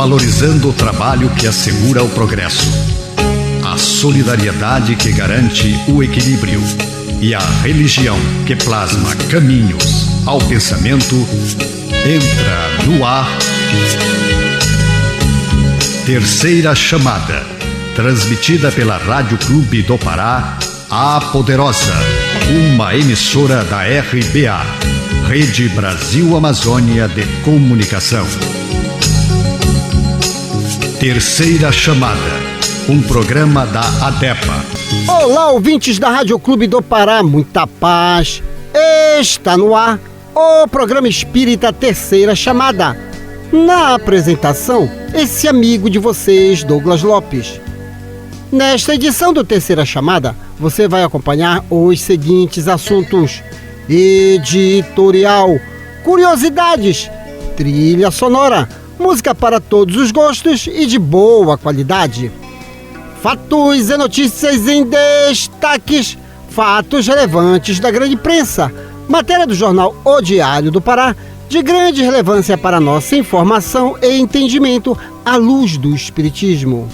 valorizando o trabalho que assegura o progresso, a solidariedade que garante o equilíbrio e a religião que plasma caminhos ao pensamento. Entra no ar Terceira Chamada, transmitida pela Rádio Clube do Pará, a Poderosa, uma emissora da RBA, Rede Brasil Amazônia de Comunicação. Terceira Chamada, um programa da ADEPA. Olá, ouvintes da Rádio Clube do Pará, muita paz. Está no ar o programa espírita Terceira Chamada. Na apresentação, esse amigo de vocês, Douglas Lopes. Nesta edição do Terceira Chamada, você vai acompanhar os seguintes assuntos: editorial, curiosidades, trilha sonora, música para todos os gostos e de boa qualidade, fatos e notícias em destaques, fatos relevantes da grande imprensa, matéria do jornal O Diário do Pará, de grande relevância para nossa informação e entendimento à luz do Espiritismo.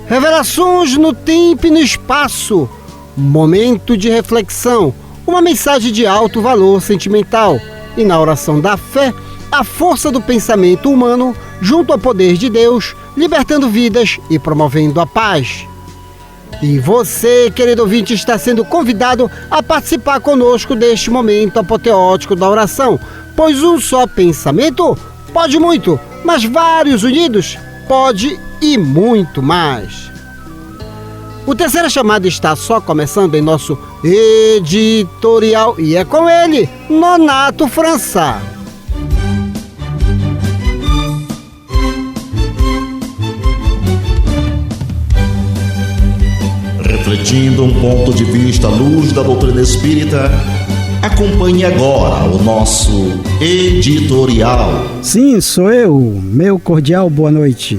Revelações no tempo e no espaço, momento de reflexão, uma mensagem de alto valor sentimental e, na oração da fé, a força do pensamento humano junto ao poder de Deus, libertando vidas e promovendo a paz. E você, querido ouvinte, está sendo convidado a participar conosco deste momento apoteótico da oração, pois um só pensamento pode muito, mas vários unidos pode e muito mais. O Terceira Chamada está só começando em nosso editorial e é com ele, Nonato França. Refletindo um ponto de vista à luz da doutrina espírita, acompanhe agora o nosso editorial. Sim, sou eu, meu cordial boa noite.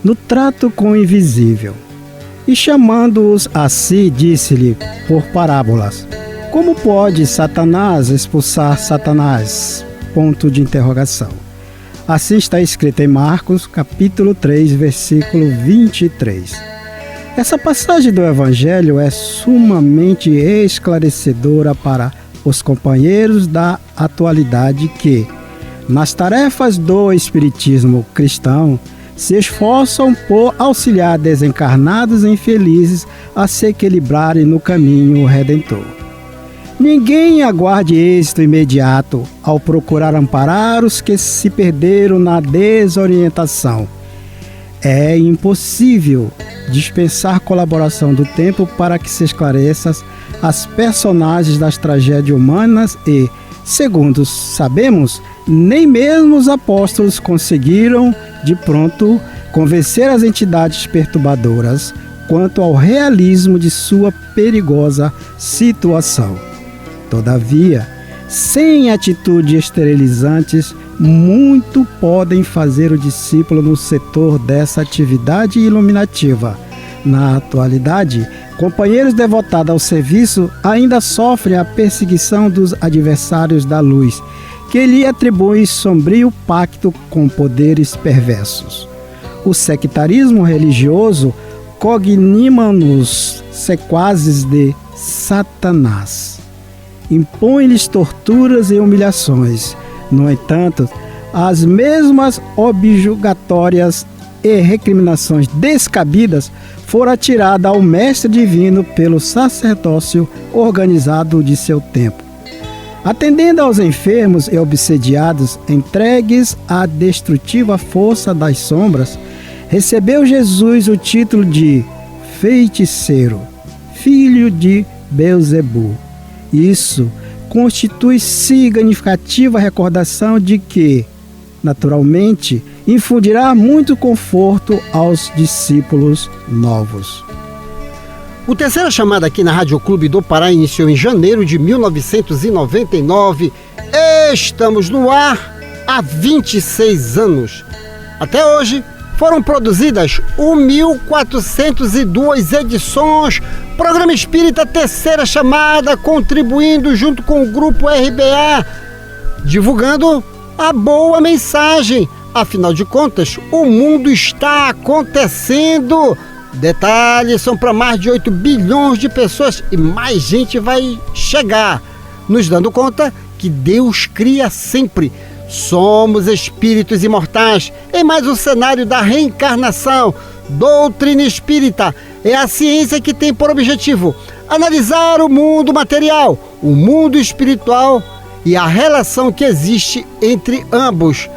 No trato com o invisível, e chamando-os a si, disse-lhe por parábolas: como pode Satanás expulsar Satanás? Ponto de interrogação. Assim está escrito em Marcos, capítulo 3, versículo 23. Essa passagem do Evangelho é sumamente esclarecedora para os companheiros da atualidade que, nas tarefas do espiritismo cristão, se esforçam por auxiliar desencarnados e infelizes a se equilibrarem no caminho redentor. Ninguém aguarde êxito imediato ao procurar amparar os que se perderam na desorientação. É impossível dispensar colaboração do tempo para que se esclareçam as personagens das tragédias humanas e, segundo sabemos, nem mesmo os apóstolos conseguiram, de pronto, convencer as entidades perturbadoras quanto ao realismo de sua perigosa situação. Todavia, sem atitudes esterilizantes, muito podem fazer o discípulo no setor dessa atividade iluminativa. Na atualidade, companheiros devotados ao serviço ainda sofrem a perseguição dos adversários da luz, que lhe atribuem sombrio pacto com poderes perversos. O sectarismo religioso cognima-nos sequazes de Satanás. Impõe-lhes torturas e humilhações. No entanto, as mesmas objurgatórias e recriminações descabidas foram atiradas ao Mestre Divino pelo sacerdócio organizado de seu tempo. Atendendo aos enfermos e obsediados, entregues à destrutiva força das sombras, recebeu Jesus o título de feiticeiro, filho de Belzebu. Isso constitui significativa recordação de que, naturalmente, infundirá muito conforto aos discípulos novos. O Terceira Chamada aqui na Rádio Clube do Pará iniciou em janeiro de 1999. Estamos no ar há 26 anos. Até hoje, foram produzidas 1.402 edições. Programa Espírita Terceira Chamada, contribuindo junto com o Grupo RBA, divulgando a boa mensagem, Afinal de contas, o mundo está acontecendo. Detalhes, são para mais de 8 bilhões de pessoas e mais gente vai chegar, nos dando conta que Deus cria sempre. Somos espíritos imortais em mais um cenário da reencarnação. Doutrina espírita é a ciência que tem por objetivo analisar o mundo material, o mundo espiritual e a relação que existe entre ambos.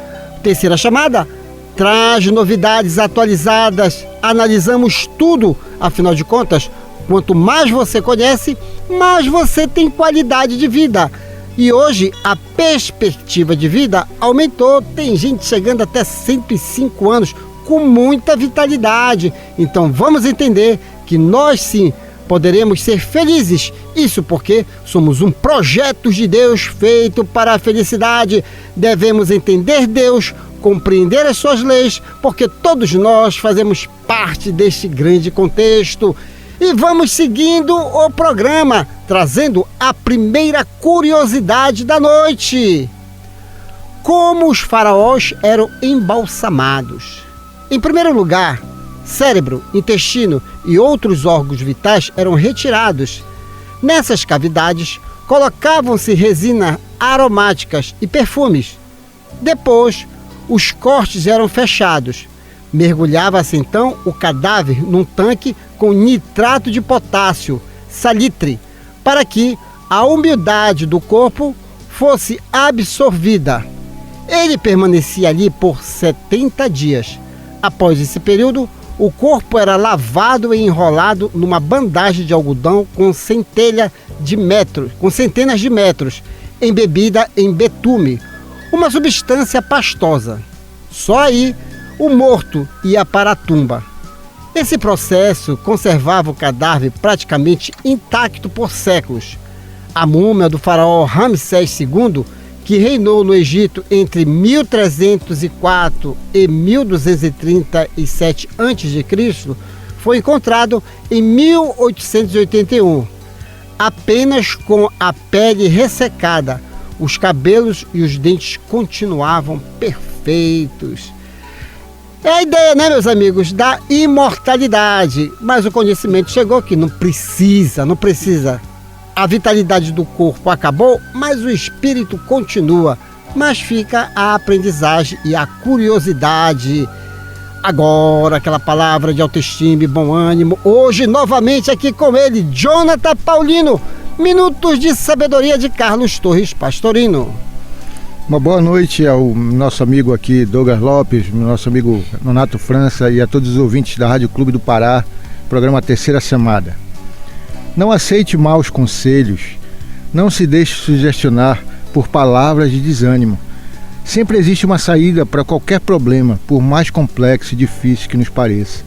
Terceira chamada traz novidades atualizadas, analisamos tudo, afinal de contas, quanto mais você conhece, mais você tem qualidade de vida. E hoje a perspectiva de vida aumentou, tem gente chegando até 105 anos com muita vitalidade. Então vamos entender que nós sim poderemos ser felizes, isso porque somos um projeto de Deus feito para a felicidade. Devemos entender Deus, compreender as suas leis, porque todos nós fazemos parte deste grande contexto. E vamos seguindo o programa, trazendo a primeira curiosidade da noite. Como os faraós eram embalsamados? Em primeiro lugar, cérebro, intestino e outros órgãos vitais eram retirados. Nessas cavidades, colocavam-se resinas aromáticas e perfumes. Depois, os cortes eram fechados. Mergulhava-se então o cadáver num tanque com nitrato de potássio, salitre, para que a umidade do corpo fosse absorvida. Ele permanecia ali por 70 dias. Após esse período, o corpo era lavado e enrolado numa bandagem de algodão com centenas de metros, embebida em betume, uma substância pastosa. Só aí o morto ia para a tumba. Esse processo conservava o cadáver praticamente intacto por séculos. A múmia do faraó Ramsés II, que reinou no Egito entre 1304 e 1237 a.C., foi encontrado em 1881, apenas com a pele ressecada. Os cabelos e os dentes continuavam perfeitos. É a ideia, né, meus amigos, da imortalidade. Mas o conhecimento chegou que não precisa. A vitalidade do corpo acabou, mas o espírito continua. Mas fica a aprendizagem e a curiosidade. Agora, aquela palavra de autoestima e bom ânimo. Hoje, novamente aqui com ele, Jonathan Paulino. Minutos de sabedoria de Carlos Torres Pastorino. Uma boa noite ao nosso amigo aqui, Douglas Lopes, nosso amigo Nonato França e a todos os ouvintes da Rádio Clube do Pará, programa Terceira Chamada. Não aceite maus conselhos, não se deixe sugestionar por palavras de desânimo. Sempre existe uma saída para qualquer problema, por mais complexo e difícil que nos pareça.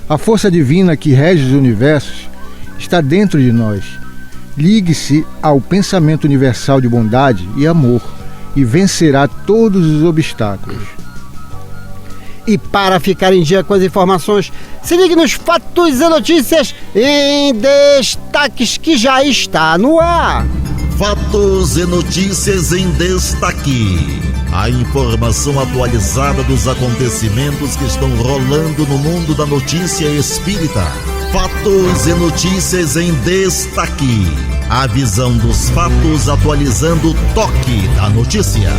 A força divina que rege os universos está dentro de nós. Ligue-se ao pensamento universal de bondade e amor e vencerá todos os obstáculos. E para ficar em dia com as informações, se ligue nos fatos e notícias em destaques que já está no ar. Fatos e notícias em destaque. A informação atualizada dos acontecimentos que estão rolando no mundo da notícia espírita. Fatos e notícias em destaque. A visão dos fatos atualizando o toque da notícia.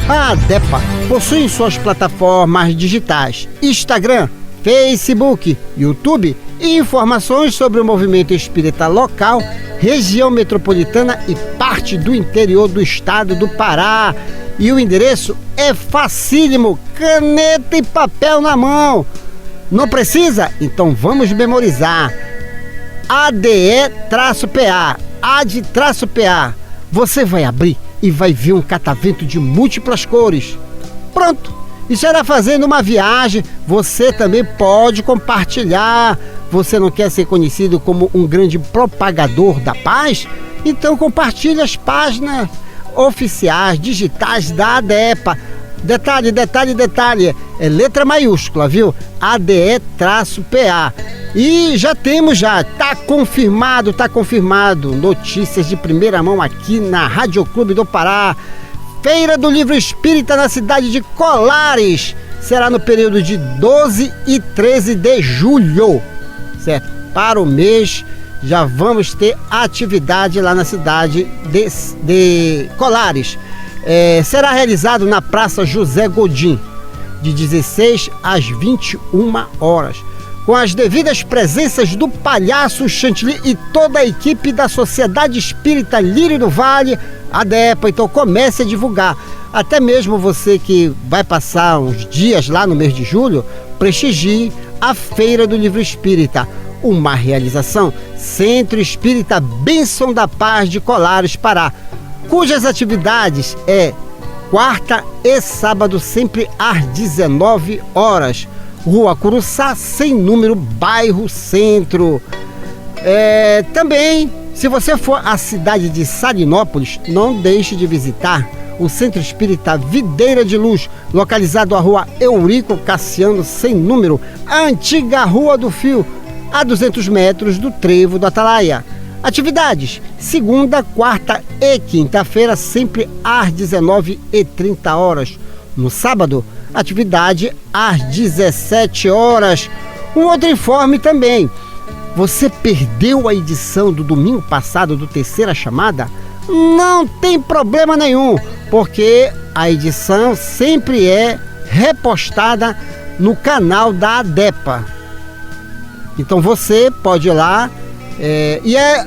A ADEPA possui em suas plataformas digitais Instagram, Facebook, YouTube e informações sobre o movimento espírita local, região metropolitana e parte do interior do estado do Pará. E o endereço é facílimo, caneta e papel na mão. Não precisa? Então vamos memorizar. ADE-PA, AD-PA. Você vai abrir e vai ver um catavento de múltiplas cores. Pronto! Estará fazendo uma viagem. Você também pode compartilhar. Você não quer ser conhecido como um grande propagador da paz? Então compartilhe as páginas oficiais, digitais da ADEPA. Detalhe, é letra maiúscula, viu? ADE-PA. E tá confirmado, notícias de primeira mão aqui na Rádio Clube do Pará. Feira do Livro Espírita na cidade de Colares. Será no período de 12 e 13 de julho, certo? Para o mês já vamos ter atividade lá na cidade de Colares. Será realizado na Praça José Godin, de 16 às 21 horas, com as devidas presenças do Palhaço Chantilly e toda a equipe da Sociedade Espírita Lírio do Vale, a DEPA. Então comece a divulgar. Até mesmo você que vai passar uns dias lá no mês de julho, prestigie a Feira do Livro Espírita. Uma realização Centro Espírita Bênção da Paz de Colares, Pará, cujas atividades quarta e sábado, sempre às 19 horas. Rua Curuçá, sem número, bairro Centro. Também, se você for à cidade de Salinópolis, não deixe de visitar o Centro Espírita Videira de Luz, localizado na Rua Eurico Cassiano, sem número, a antiga Rua do Fio, a 200 metros do Trevo do Atalaia. Atividades, segunda, quarta e quinta-feira, sempre às 19h30 horas. No sábado, atividade às 17 horas. Um outro informe também. Você perdeu a edição do domingo passado do Terceira Chamada? Não tem problema nenhum, porque a edição sempre é repostada no canal da ADEPA. Então você pode ir lá,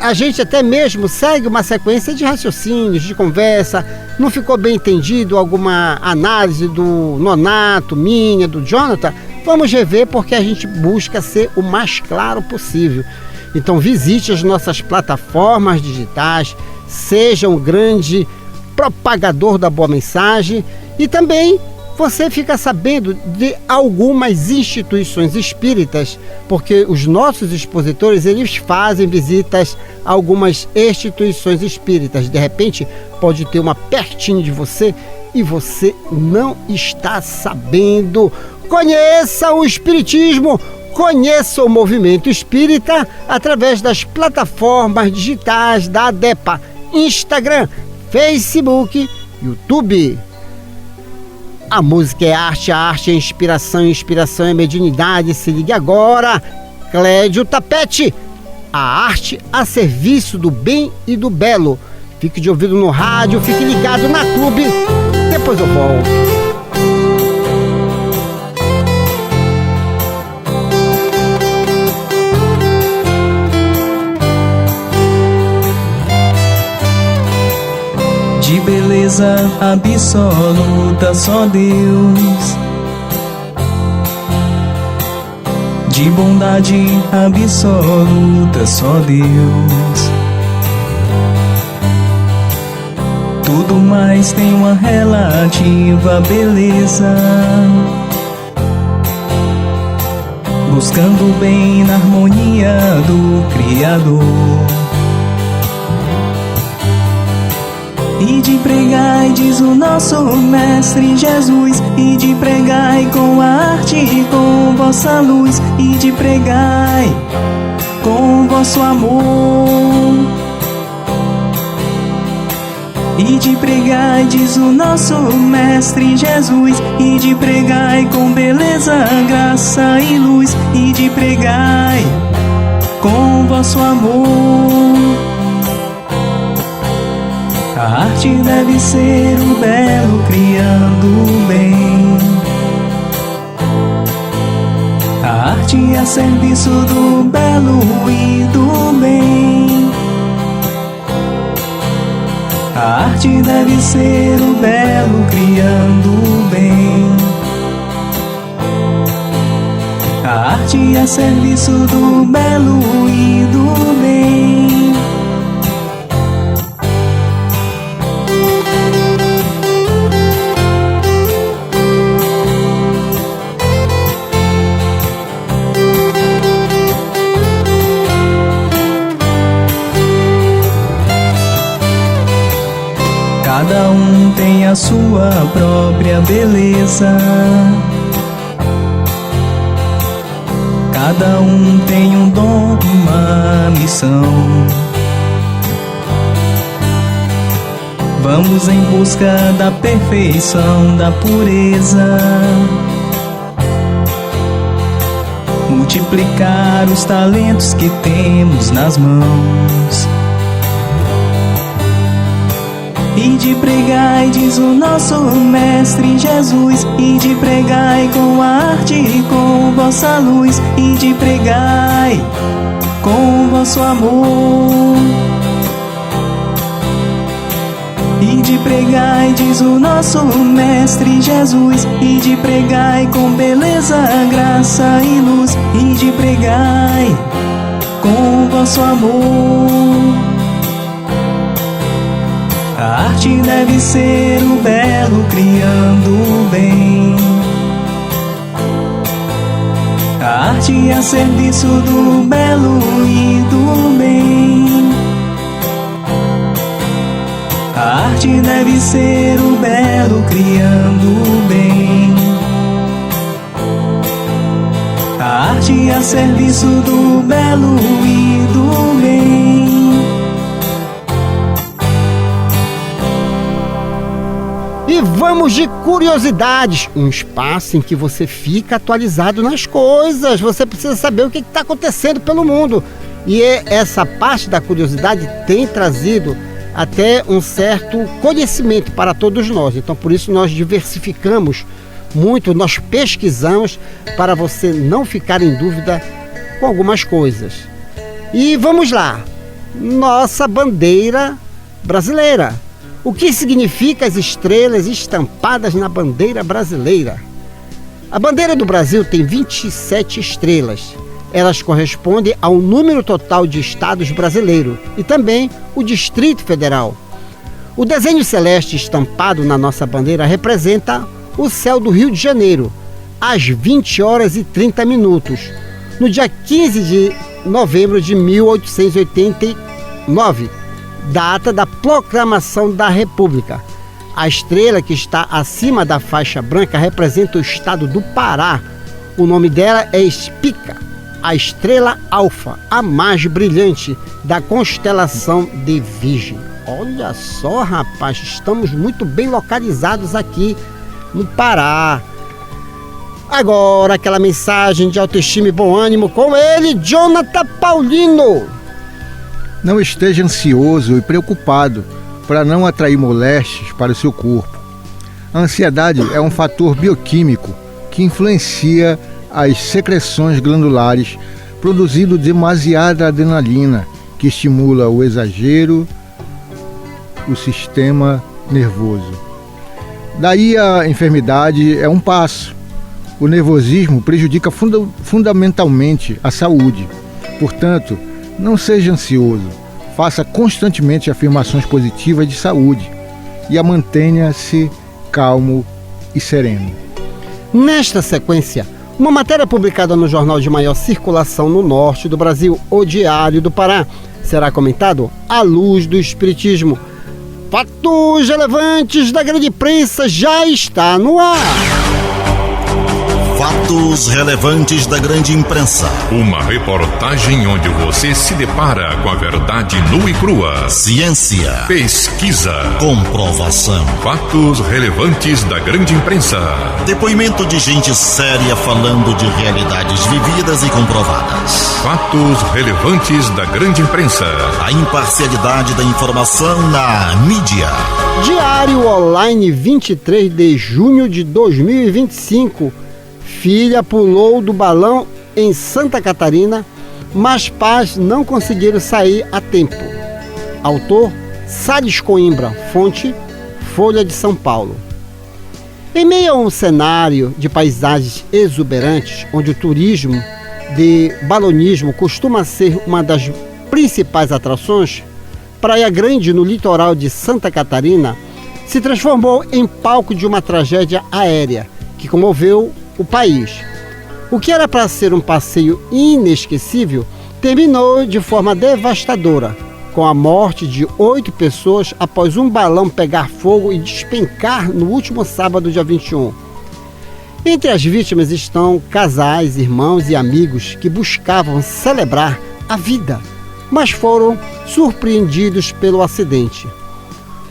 a gente até mesmo segue uma sequência de raciocínios, de conversa. Não ficou bem entendido alguma análise do Nonato, minha, do Jonathan? Vamos rever, porque a gente busca ser o mais claro possível. Então visite as nossas plataformas digitais, seja um grande propagador da boa mensagem, e também você fica sabendo de algumas instituições espíritas, porque os nossos expositores, eles fazem visitas a algumas instituições espíritas. De repente, pode ter uma pertinho de você e você não está sabendo. Conheça o Espiritismo, conheça o movimento espírita através das plataformas digitais da ADEPA, Instagram, Facebook, YouTube. A música é arte, a arte é inspiração, inspiração é mediunidade. Se ligue agora, Clédio Tapete, a arte a serviço do bem e do belo. Fique de ouvido no rádio, fique ligado na Clube, depois eu volto. De beleza absoluta só Deus, de bondade absoluta só Deus. Tudo mais tem uma relativa beleza, buscando o bem na harmonia do Criador. E de pregai, diz o nosso Mestre Jesus, e de pregai com a arte e com vossa luz, e de pregai com vosso amor. E de pregai, diz o nosso Mestre Jesus, e de pregai com beleza, graça e luz, e de pregai com vosso amor. A arte deve ser o belo criando o bem. A arte é a serviço do belo e do bem. A arte deve ser o belo criando o bem. A arte é a serviço do belo e do bem. Cada um tem a sua própria beleza. Cada um tem um dom, uma missão. Vamos em busca da perfeição, da pureza. Multiplicar os talentos que temos nas mãos. Ide pregai, diz o nosso Mestre Jesus. Ide pregai com a arte e com vossa luz. Ide pregai com o vosso amor. Ide pregai, diz o nosso Mestre Jesus. Ide pregai com beleza, graça e luz. Ide pregai com o vosso amor. A arte deve ser o belo, criando o bem. A arte a serviço do belo e do bem. A arte deve ser o belo, criando o bem. A arte a serviço do belo e do bem. E vamos de curiosidades, um espaço em que você fica atualizado nas coisas. Você precisa saber o que está acontecendo pelo mundo. E essa parte da curiosidade tem trazido até um certo conhecimento para todos nós. Então, por isso, nós diversificamos muito, nós pesquisamos para você não ficar em dúvida com algumas coisas. E vamos lá, nossa bandeira brasileira. O que significa as estrelas estampadas na bandeira brasileira? A bandeira do Brasil tem 27 estrelas. Elas correspondem ao número total de estados brasileiros e também o Distrito Federal. O desenho celeste estampado na nossa bandeira representa o céu do Rio de Janeiro, às 20 horas e 30 minutos, no dia 15 de novembro de 1889, data da proclamação da República. A estrela que está acima da faixa branca representa o estado do Pará. O nome dela é Espica, a estrela alfa, a mais brilhante da constelação de Virgem. Olha só, rapaz, estamos muito bem localizados aqui no Pará. Agora aquela mensagem de autoestima e bom ânimo com ele, Jonathan Paulino. Não esteja ansioso e preocupado para não atrair moléstias para o seu corpo. A ansiedade é um fator bioquímico que influencia as secreções glandulares, produzindo demasiada adrenalina, que estimula o exagero, o sistema nervoso. Daí a enfermidade é um passo. O nervosismo prejudica fundamentalmente a saúde. Portanto, não seja ansioso, faça constantemente afirmações positivas de saúde e mantenha-se calmo e sereno. Nesta sequência, uma matéria publicada no jornal de maior circulação no norte do Brasil, O Diário do Pará, será comentado à luz do Espiritismo. Fatos relevantes da grande imprensa já está no ar. Fatos relevantes da grande imprensa. Uma reportagem onde você se depara com a verdade nua e crua. Ciência, Pesquisa, comprovação. fatos relevantes da grande imprensa. Depoimento de gente séria falando de realidades vividas e comprovadas. Fatos relevantes da grande imprensa. A imparcialidade da informação na mídia. Diário Online, 23 de junho de 2025. Filha pulou do balão em Santa Catarina, mas pais não conseguiram sair a tempo. Autor, Salles Coimbra. Fonte, Folha de São Paulo. Em meio a um cenário de paisagens exuberantes, onde o turismo de balonismo costuma ser uma das principais atrações, Praia Grande, no litoral de Santa Catarina, se transformou em palco de uma tragédia aérea que comoveu o país. O que era para ser um passeio inesquecível terminou de forma devastadora, com a morte de 8 pessoas após um balão pegar fogo e despencar no último sábado, dia 21. Entre as vítimas estão casais, irmãos e amigos que buscavam celebrar a vida, mas foram surpreendidos pelo acidente.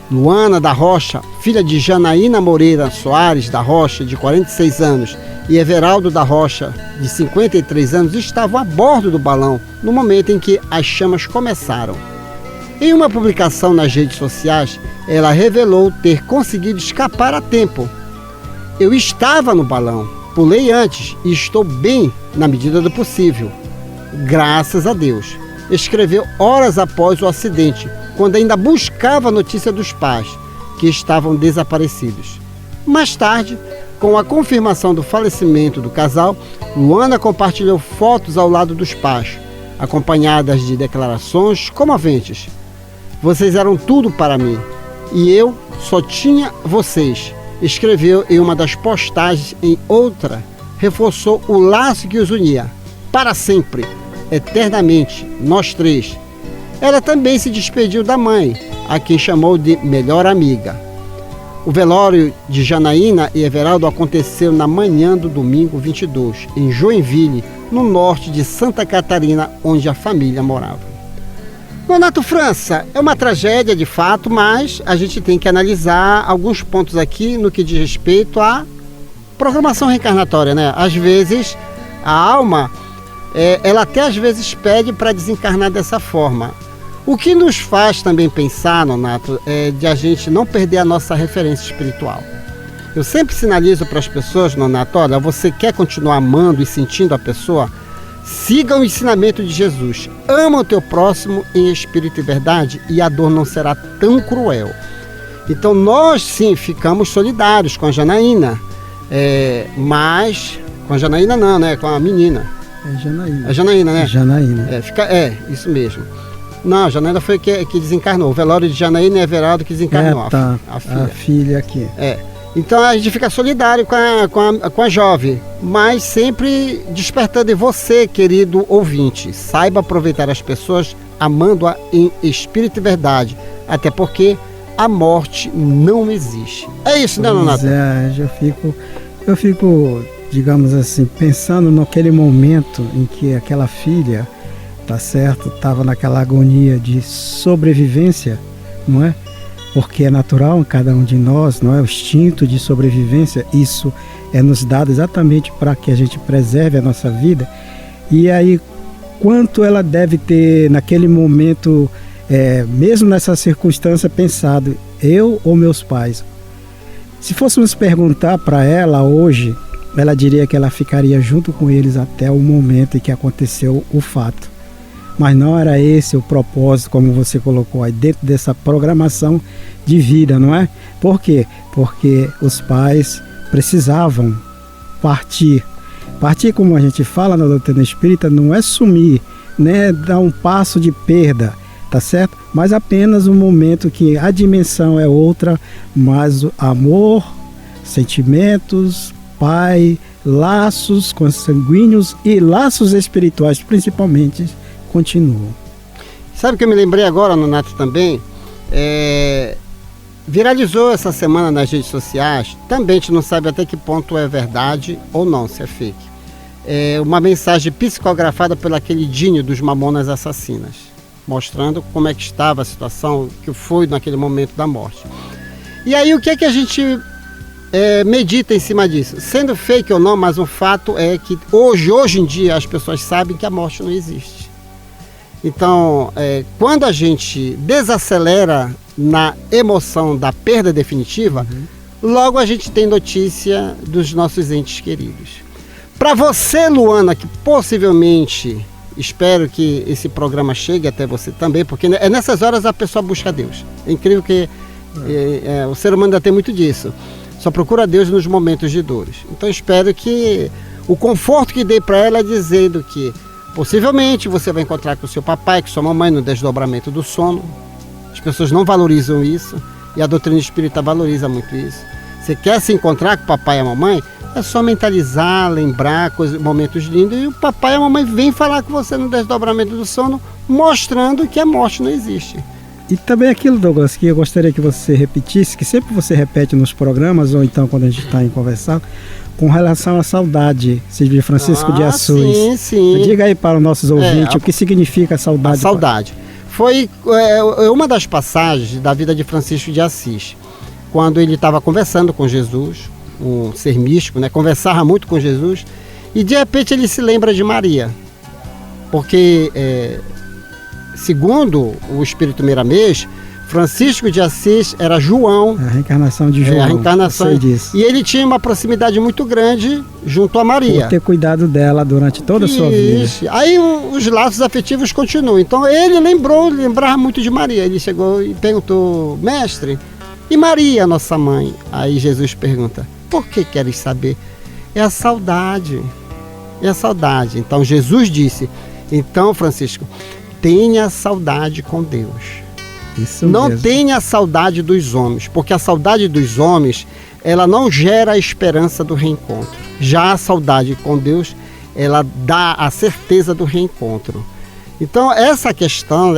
Luana da Rocha, filha de Janaína Moreira Soares da Rocha, de 46 anos, e Everaldo da Rocha, de 53 anos, estavam a bordo do balão no momento em que as chamas começaram. Em uma publicação nas redes sociais, ela revelou ter conseguido escapar a tempo. Eu estava no balão, pulei antes e estou bem na medida do possível. Graças a Deus. Escreveu horas após o acidente, quando ainda buscava a notícia dos pais, que estavam desaparecidos. Mais tarde, com a confirmação do falecimento do casal, Luana compartilhou fotos ao lado dos pais, acompanhadas de declarações comoventes. Vocês eram tudo para mim, e eu só tinha vocês, escreveu em uma das postagens. Em outra, reforçou o laço que os unia, para sempre, eternamente, nós três. Ela também se despediu da mãe, a quem chamou de melhor amiga. O velório de Janaína e Everaldo aconteceu na manhã do domingo 22, em Joinville, no norte de Santa Catarina, onde a família morava. Nonato França, é uma tragédia de fato, mas a gente tem que analisar alguns pontos aqui no que diz respeito à programação reencarnatória, né? Às vezes, a alma, ela até às vezes pede para desencarnar dessa forma. O que nos faz também pensar, Nonato, é de a gente não perder a nossa referência espiritual. Eu sempre sinalizo para as pessoas, Nonato, olha, você quer continuar amando e sentindo a pessoa? Siga o ensinamento de Jesus. Ama o teu próximo em espírito e verdade e a dor não será tão cruel. Então nós sim ficamos solidários com a Janaína, mas com a Janaína não, né? Com a menina. É Janaína. É Janaína, né? Janaína. Isso mesmo. Não, a Janaína foi que desencarnou. O velório de Janaína e Everaldo que desencarnou. A filha aqui. Então a gente fica solidário com a jovem, mas sempre despertando em você, querido ouvinte. Saiba aproveitar as pessoas amando-a em espírito e verdade, até porque a morte não existe. É isso, né, Nonato? Eu fico, digamos assim, pensando naquele momento em que aquela filha, tá certo, estava naquela agonia de sobrevivência, não é? Porque é natural em cada um de nós, não é? O instinto de sobrevivência, isso é nos dado exatamente para que a gente preserve a nossa vida. E aí, quanto ela deve ter naquele momento, mesmo nessa circunstância, pensado, eu ou meus pais? Se fôssemos perguntar para ela hoje, ela diria que ela ficaria junto com eles até o momento em que aconteceu o fato. Mas não era esse o propósito, como você colocou aí, dentro dessa programação de vida, não é? Por quê? Porque os pais precisavam partir. Partir, como a gente fala na doutrina espírita, não é sumir, né? Dar um passo de perda, tá certo? Mas apenas um momento que a dimensão é outra, mas o amor, sentimentos, pai, laços consanguíneos e laços espirituais, principalmente, continuam. Sabe o que eu me lembrei agora, Nonato, também? Viralizou essa semana nas redes sociais, também a gente não sabe até que ponto é verdade ou não, se é fake. Uma mensagem psicografada pelo aquele Dinho dos Mamonas Assassinas, mostrando como é que estava a situação, que foi naquele momento da morte. E aí o que é que a gente medita em cima disso? Sendo fake ou não, mas o fato é que hoje em dia as pessoas sabem que a morte não existe. Então, quando a gente desacelera na emoção da perda definitiva, logo a gente tem notícia dos nossos entes queridos. Para você, Luana, que possivelmente, espero que esse programa chegue até você também, porque nessas horas a pessoa busca Deus. É incrível que o ser humano ainda tem muito disso. Só procura Deus nos momentos de dores. Então, espero que o conforto que dei para ela é dizendo que possivelmente você vai encontrar com o seu papai, com sua mamãe no desdobramento do sono. As pessoas não valorizam isso e a doutrina espírita valoriza muito isso. Você quer se encontrar com o papai e a mamãe? É só mentalizar, lembrar momentos lindos, e o papai e a mamãe vêm falar com você no desdobramento do sono, mostrando que a morte não existe. E também aquilo, Douglas, que eu gostaria que você repetisse, que sempre você repete nos programas, ou então quando a gente está em conversar, com relação à saudade, de Francisco de Assis. Sim. Diga aí para os nossos ouvintes o que significa a saudade. A saudade. foi uma das passagens da vida de Francisco de Assis, quando ele estava conversando com Jesus, um ser místico, né? Conversava muito com Jesus, e de repente ele se lembra de Maria, porque segundo o Espírito Miramês, Francisco de Assis era João. A reencarnação de João. A reencarnação. E ele tinha uma proximidade muito grande junto a Maria. Por ter cuidado dela durante toda a sua vida. Aí os laços afetivos continuam. Então ele lembrava muito de Maria. Ele chegou e perguntou: mestre, e Maria, nossa mãe? Aí Jesus pergunta: por que queres saber? É a saudade. É a saudade. Então Jesus disse: então, Francisco, tenha saudade com Deus. Isso não mesmo. tenha saudade dos homens, porque a saudade dos homens, ela não gera a esperança do reencontro. Já a saudade com Deus, ela dá a certeza do reencontro. Então essa questão,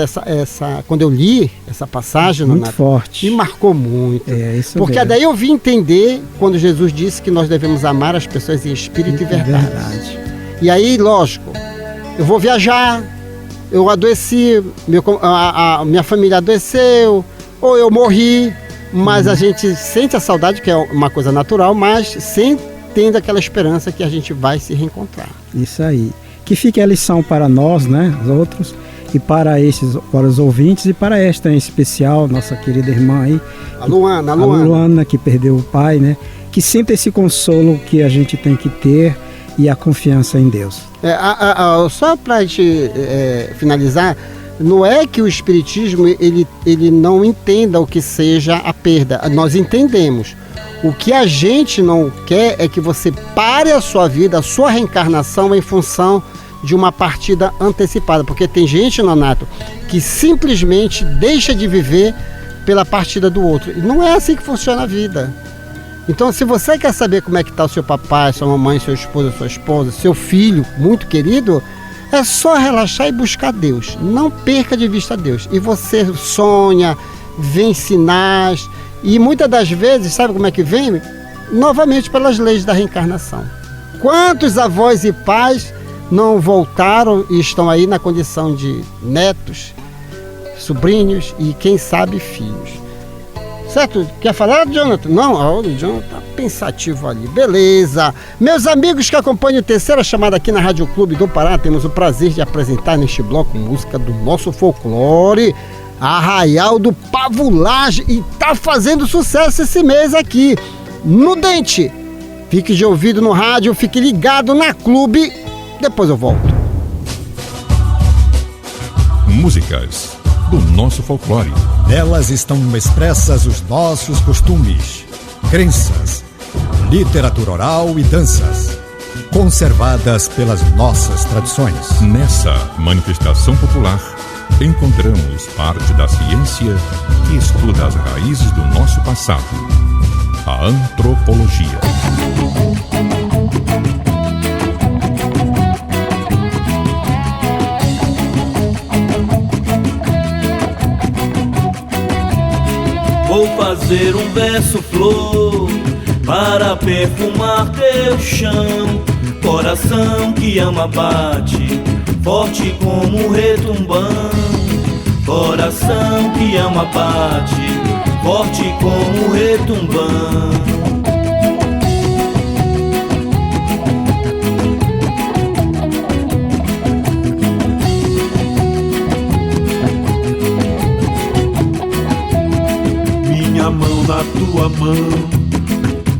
quando eu li essa passagem, muito forte, me marcou muito. Isso porque mesmo. daí eu vim entender quando Jesus disse que nós devemos amar as pessoas em espírito e verdade. E aí, lógico, eu vou viajar, eu adoeci, minha família adoeceu, ou eu morri, mas a gente sente a saudade, que é uma coisa natural, mas sem tendo aquela esperança que a gente vai se reencontrar. Isso aí. Que fique a lição para nós, né, os outros, e para os ouvintes, e para esta em especial, nossa querida irmã aí, a Luana. A Luana, que perdeu o pai, né, que sinta esse consolo que a gente tem que ter, e a confiança em Deus. Só para a gente finalizar, não é que o Espiritismo ele não entenda o que seja a perda. Nós entendemos. O que a gente não quer é que você pare a sua vida, a sua reencarnação em função de uma partida antecipada. Porque tem gente, Nonato, que simplesmente deixa de viver pela partida do outro. Não é assim que funciona a vida. Então, se você quer saber como é que está o seu papai, sua mamãe, seu esposo, sua esposa, seu filho muito querido, é só relaxar e buscar Deus. Não perca de vista Deus. E você sonha, vê sinais, e muitas das vezes, sabe como é que vem? Novamente pelas leis da reencarnação. Quantos avós e pais não voltaram e estão aí na condição de netos, sobrinhos e, quem sabe, filhos? Certo? Quer falar, Jonathan? Não, o Jonathan tá pensativo ali. Beleza. Meus amigos que acompanham a terceira chamada aqui na Rádio Clube do Pará, temos o prazer de apresentar neste bloco música do nosso folclore, Arraial do Pavulagem, e tá fazendo sucesso esse mês aqui, no Dente. Fique de ouvido no rádio, fique ligado na Clube, depois eu volto. Músicas do nosso folclore. Nelas estão expressas os nossos costumes, crenças, literatura oral e danças, conservadas pelas nossas tradições. Nessa manifestação popular, encontramos parte da ciência que estuda as raízes do nosso passado, a antropologia. Vou fazer um verso flor para perfumar teu chão. Coração que ama bate, forte como um retumbão. Coração que ama bate, forte como um retumbão. Minha mão na tua mão,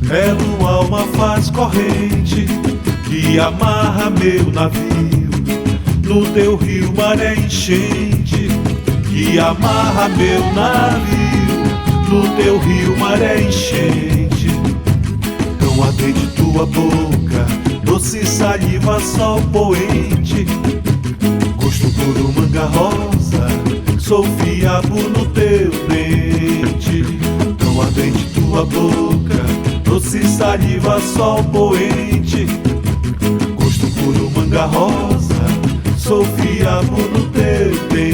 belo alma faz corrente que amarra meu navio no teu rio maré enchente, que amarra meu navio no teu rio maré enchente. Tão ardente tua boca, doce saliva, sol poente, gosto puro manga rosa, sou fiapo no teu dente. Tão ardente tua boca, doce saliva, sol poente, gosto puro manga rosa, sou fiapo no teu dente.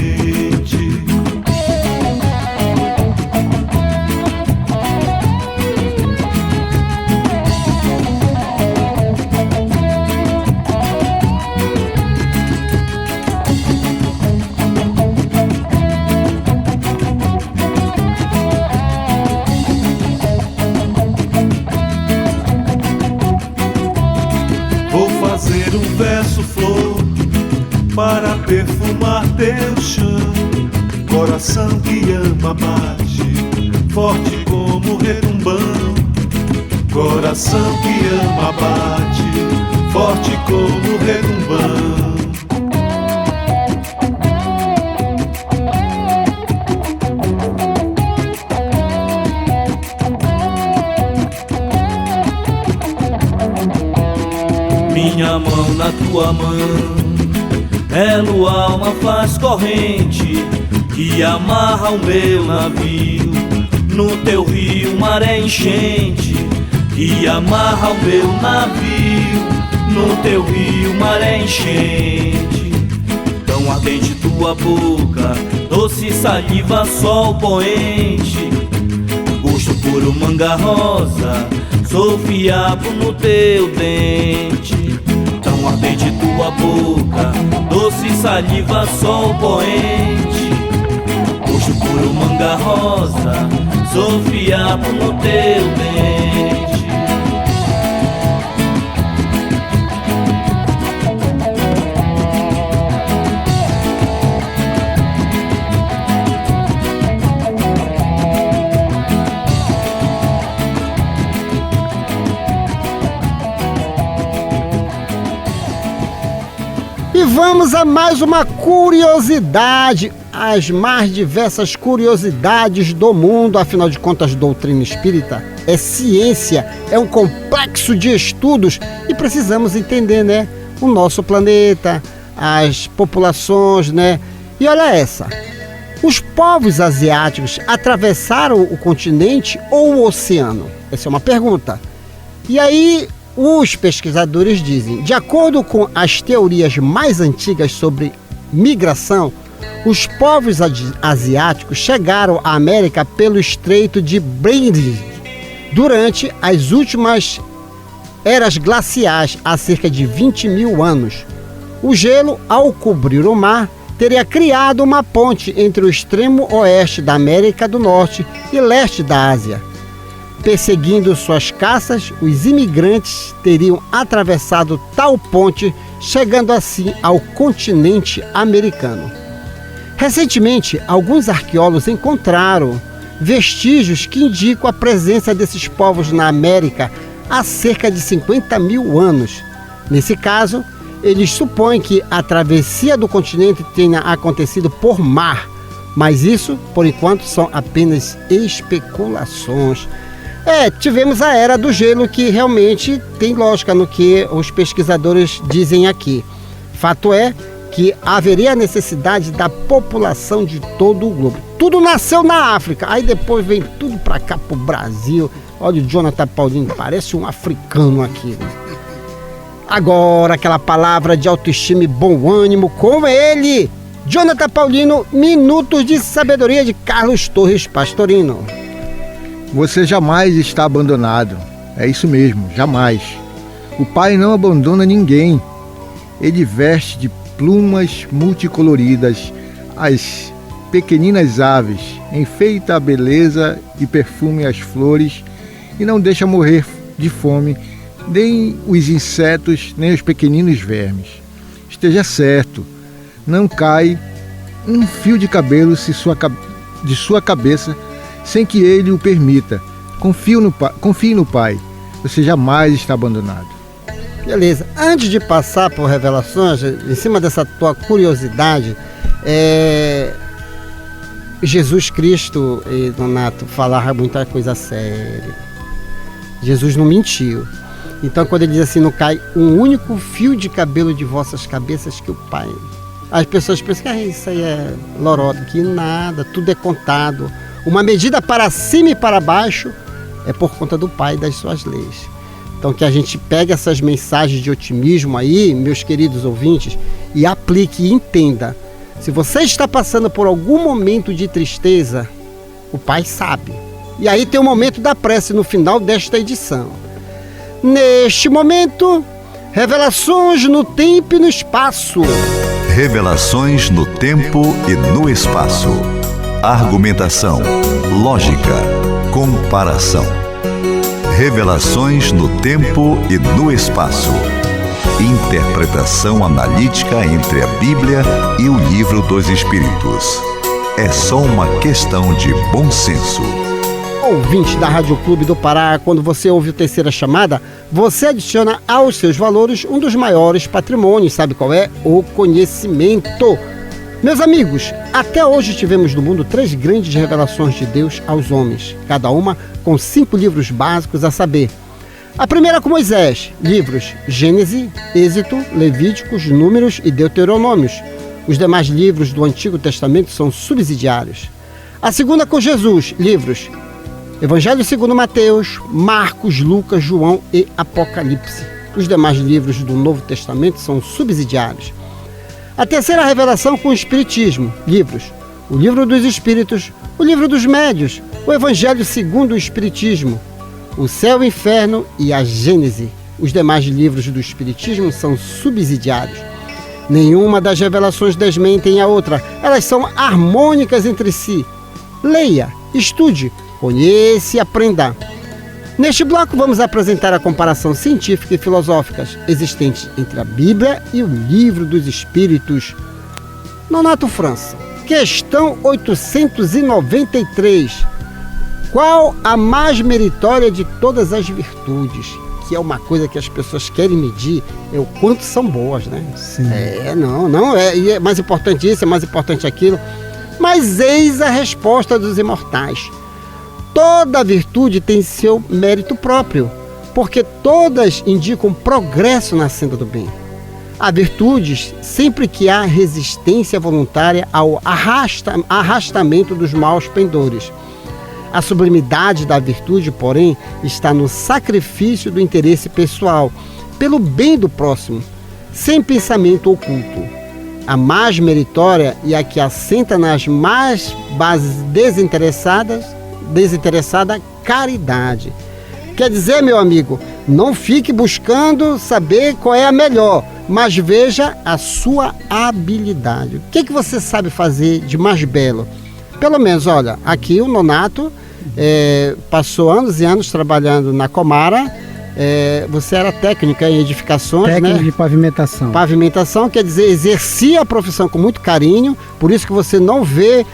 universo flor para perfumar teu chão. Coração que ama bate, forte como retumbão. Coração que ama bate, forte como retumbão. Minha mão na tua mão, elo alma faz corrente que amarra o meu navio. No teu rio maré enchente que amarra o meu navio. No teu rio maré enchente. Tão ardente tua boca, doce saliva, sol poente. Gosto puro manga rosa, sou fiapo no teu dente. Tão ardente tua boca, doce saliva, sol poente. Gosto puro manga rosa, sou fiapo no teu dente. E vamos a mais uma curiosidade, as mais diversas curiosidades do mundo. Afinal de contas, doutrina espírita é ciência, é um complexo de estudos e precisamos entender, né, o nosso planeta, as populações, né? E olha essa, os povos asiáticos atravessaram o continente ou o oceano? Essa é uma pergunta. E aí, os pesquisadores dizem, de acordo com as teorias mais antigas sobre migração, os povos asiáticos chegaram à América pelo Estreito de Bering durante as últimas eras glaciais, há cerca de 20 mil anos. O gelo, ao cobrir o mar, teria criado uma ponte entre o extremo oeste da América do Norte e leste da Ásia. Perseguindo suas caças, os imigrantes teriam atravessado tal ponte, chegando assim ao continente americano. Recentemente, alguns arqueólogos encontraram vestígios que indicam a presença desses povos na América há cerca de 50 mil anos. Nesse caso, eles supõem que a travessia do continente tenha acontecido por mar, mas isso, por enquanto, são apenas especulações. Tivemos a Era do Gelo, que realmente tem lógica no que os pesquisadores dizem aqui. Fato é que haveria a necessidade da população de todo o globo. Tudo nasceu na África, aí depois vem tudo para cá, pro Brasil. Olha o Jonathan Paulino, parece um africano aqui. Agora, aquela palavra de autoestima e bom ânimo com ele, Jonathan Paulino, Minutos de Sabedoria de Carlos Torres Pastorino. Você jamais está abandonado. É isso mesmo, jamais. O Pai não abandona ninguém. Ele veste de plumas multicoloridas as pequeninas aves, enfeita a beleza e perfume as flores e não deixa morrer de fome nem os insetos, nem os pequeninos vermes. Esteja certo, não cai um fio de cabelo de sua cabeça sem que ele o permita. Confie no Pai. Você jamais está abandonado. Beleza. Antes de passar por revelações, em cima dessa tua curiosidade, Jesus Cristo e Donato falaram muita coisa séria. Jesus não mentiu. Então, quando ele diz assim, não cai um único fio de cabelo de vossas cabeças que o Pai... As pessoas pensam que isso aí é lorota, que nada, tudo é contado. Uma medida para cima e para baixo é por conta do Pai e das suas leis. Então que a gente pegue essas mensagens de otimismo aí, meus queridos ouvintes, e aplique e entenda. Se você está passando por algum momento de tristeza, o Pai sabe. E aí tem o momento da prece no final desta edição. Neste momento, revelações no tempo e no espaço. Revelações no tempo e no espaço. Argumentação, lógica, comparação. Revelações no tempo e no espaço. Interpretação analítica entre a Bíblia e o Livro dos Espíritos. É só uma questão de bom senso. Ouvinte da Rádio Clube do Pará, quando você ouve o Terceira Chamada, você adiciona aos seus valores um dos maiores patrimônios, sabe qual é? O conhecimento. Meus amigos, até hoje tivemos no mundo 3 grandes revelações de Deus aos homens, cada uma com 5 livros básicos, a saber: a primeira com Moisés, livros Gênesis, Êxodo, Levíticos, Números e Deuteronômios. Os demais livros do Antigo Testamento são subsidiários. A segunda com Jesus, livros Evangelho segundo Mateus, Marcos, Lucas, João e Apocalipse. Os demais livros do Novo Testamento são subsidiários. A terceira revelação com o Espiritismo, livros o Livro dos Espíritos, o Livro dos Médios, o Evangelho segundo o Espiritismo, o Céu e o Inferno e a Gênese. Os demais livros do Espiritismo são subsidiários. Nenhuma das revelações desmentem a outra, elas são harmônicas entre si. Leia, estude, conheça e aprenda. Neste bloco vamos apresentar a comparação científica e filosófica existente entre a Bíblia e o Livro dos Espíritos. Nonato França, questão 893. Qual a mais meritória de todas as virtudes? Que é uma coisa que as pessoas querem medir, é o quanto são boas, né? Sim. E é mais importante isso, é mais importante aquilo. Mas eis a resposta dos imortais. Toda virtude tem seu mérito próprio, porque todas indicam progresso na senda do bem. Há virtudes sempre que há resistência voluntária ao arrastamento dos maus pendores. A sublimidade da virtude, porém, está no sacrifício do interesse pessoal, pelo bem do próximo, sem pensamento oculto. A mais meritória e a que assenta nas mais bases desinteressada caridade. Quer dizer, meu amigo, não fique buscando saber qual é a melhor, mas veja a sua habilidade. O que você sabe fazer de mais belo? Pelo menos, olha, aqui o Nonato passou anos e anos trabalhando na Comara. Você era técnica em edificações, técnica, né? de pavimentação. Pavimentação, quer dizer, exercia a profissão com muito carinho, por isso que você não vê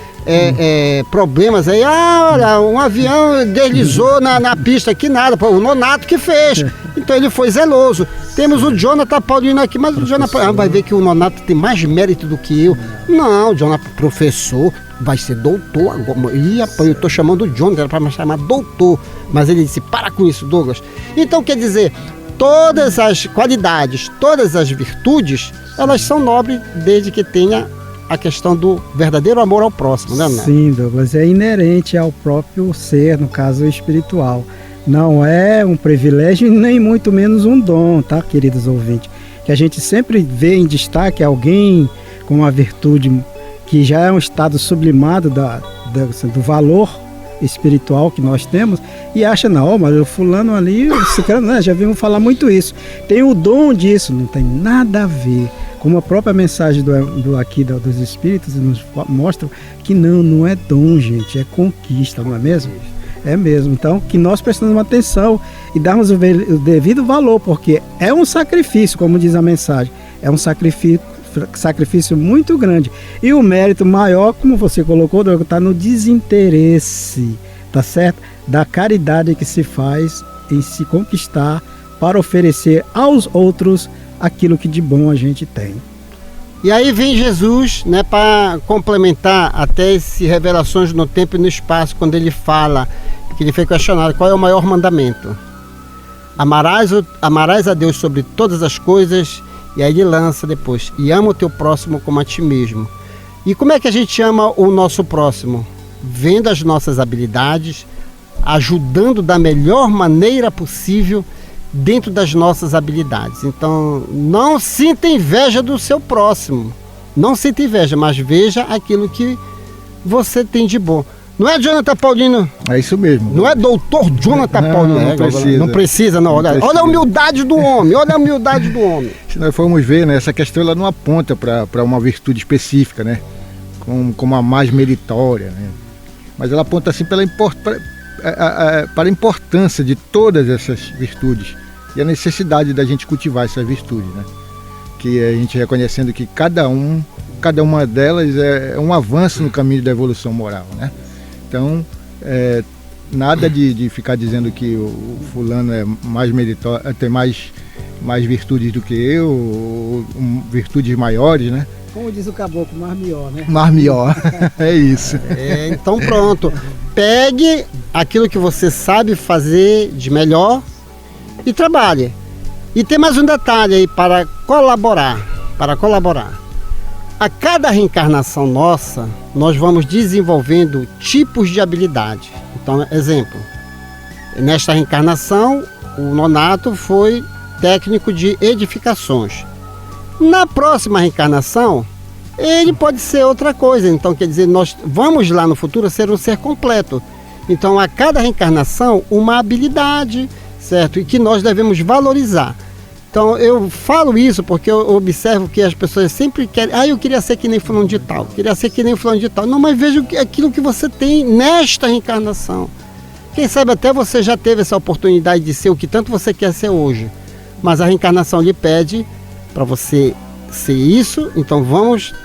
problemas aí. Olha, um avião deslizou na pista aqui, nada, o Nonato que fez. Então ele foi zeloso. Temos o Jonathan Paulino aqui, mas o Jonathan vai ver que o Nonato tem mais mérito do que eu. Não, o Jonathan, professor, vai ser doutor agora. Eu estou chamando o Jonathan para me chamar doutor, mas ele disse: para com isso, Douglas. Então, quer dizer, todas as qualidades, todas as virtudes, elas são nobres desde que tenha a questão do verdadeiro amor ao próximo, né, Neto? Sim, Douglas, é inerente ao próprio ser, no caso espiritual. Não é um privilégio e nem muito menos um dom, tá, queridos ouvintes? Que a gente sempre vê em destaque alguém com uma virtude que já é um estado sublimado do valor espiritual que nós temos, e acha, não, mas o fulano ali, já vimos falar muito isso, tem o dom disso. Não tem nada a ver. Como a própria mensagem dos Espíritos nos mostra que não é dom, gente, é conquista, não é mesmo? É mesmo. Então, que nós prestamos atenção e darmos o devido valor, porque é um sacrifício, como diz a mensagem, é um sacrifício muito grande. E o mérito maior, como você colocou, está no desinteresse, tá certo? Da caridade que se faz em se conquistar para oferecer aos outros aquilo que de bom a gente tem. E aí vem Jesus, né, para complementar até esse Revelações no Tempo e no Espaço, quando ele fala, que ele foi questionado, qual é o maior mandamento? Amarás a Deus sobre todas as coisas. E aí ele lança depois: e ama o teu próximo como a ti mesmo. E como é que a gente ama o nosso próximo? Vendo as nossas habilidades, ajudando da melhor maneira possível dentro das nossas habilidades. Então, não sinta inveja do seu próximo. Não sinta inveja, mas veja aquilo que você tem de bom. Não é, Jonathan Paulino? É isso mesmo. Não é doutor Jonathan Paulino. Não precisa. Não precisa, não. Olha a humildade do homem, olha a humildade do homem. Se nós formos ver, né, essa questão ela não aponta para uma virtude específica, né, como a mais meritória, né, mas ela aponta assim para a importância de todas essas virtudes, e a necessidade da gente cultivar essa virtude, né? Que a gente reconhecendo que cada uma delas é um avanço no caminho da evolução moral, né? Então, nada de ficar dizendo que o fulano é mais meritório, tem mais virtudes do que eu, ou virtudes maiores, né? Como diz o caboclo, marmió, né? Marmió, é isso. Então pronto, pegue aquilo que você sabe fazer de melhor e trabalhe. E tem mais um detalhe aí para colaborar. A cada reencarnação nossa, nós vamos desenvolvendo tipos de habilidade. Então, exemplo, nesta reencarnação, o Nonato foi técnico de edificações. Na próxima reencarnação, ele pode ser outra coisa. Então, quer dizer, nós vamos lá no futuro ser um ser completo. Então, a cada reencarnação, uma habilidade, certo? E que nós devemos valorizar. Então, eu falo isso porque eu observo que as pessoas sempre querem... eu queria ser que nem fulano de tal, Não, mas veja aquilo que você tem nesta reencarnação. Quem sabe até você já teve essa oportunidade de ser o que tanto você quer ser hoje. Mas a reencarnação lhe pede para você ser isso. Então, vamos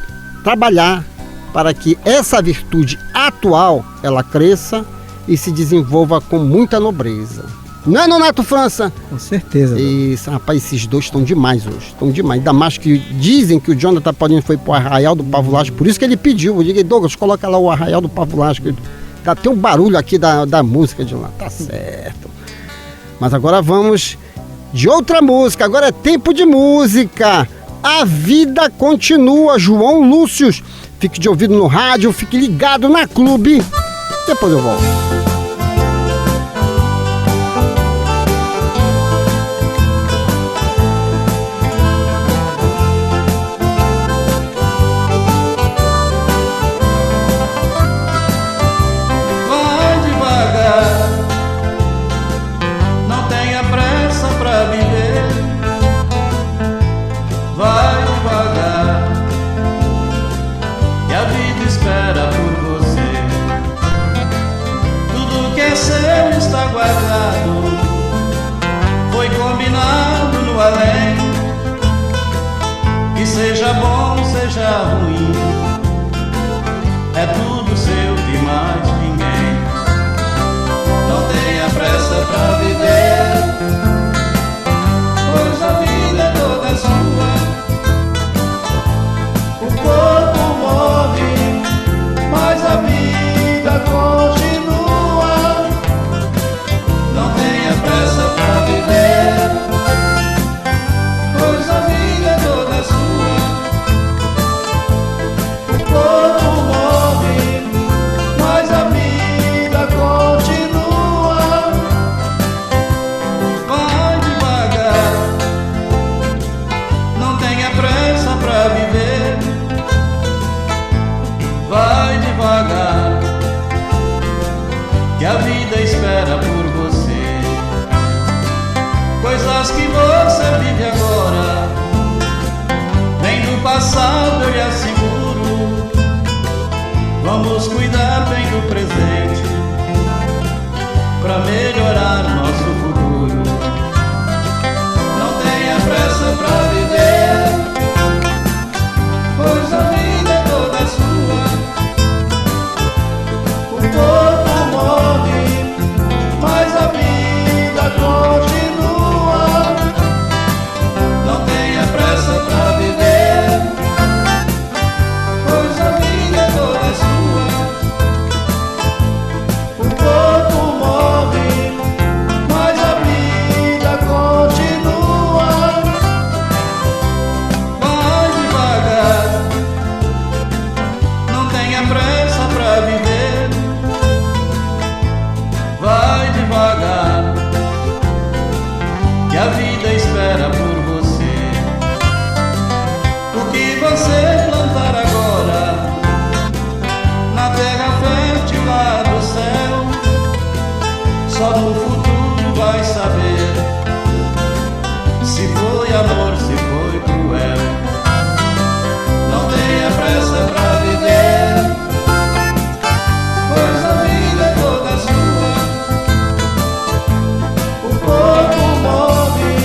trabalhar para que essa virtude atual, ela cresça e se desenvolva com muita nobreza. Não é, Nonato França? Com certeza. Isso, rapaz, esses dois estão demais hoje. Estão demais. Ainda mais que dizem que o Jonathan Paulino foi pro Arraial do Pavulagem. Por isso que ele pediu. Eu digo, Douglas, coloca lá o Arraial do Pavulagem. Tem um barulho aqui da música de lá. Tá certo. Mas agora vamos de outra música. Agora é tempo de música. A vida continua. João Lúcio. Fique de ouvido no rádio. Fique ligado na Clube. Depois eu volto. Foi combinado no além, que seja bom, seja ruim, é tudo seu de mais ninguém. Não tenha pressa pra viver, pois a vida é toda sua. O corpo morre, mas a vida continua. Pressa pra viver, pois a vida é toda sua. O corpo morre, mas a vida continua. Vai devagar, não tenha pressa pra viver. Vai devagar, que a vida espera por você. Coisas que você vive agora vem do passado, eu lhe asseguro. Vamos cuidar bem do presente pra melhorar nosso futuro. Não tenha pressa pra viver, pois a vida é toda sua. O corpo morre, mas a vida continua. Pra viver, pois a vida é toda sua. O corpo morre, mas a vida continua. Vai devagar, não tenha pressa pra viver. Vai devagar, que a vida espera por você. O que você plantar agora na terra fértil lá do céu, só no futuro vai saber se foi amor, se foi cruel. Não tenha pressa pra viver, pois a vida é toda sua. O corpo morre,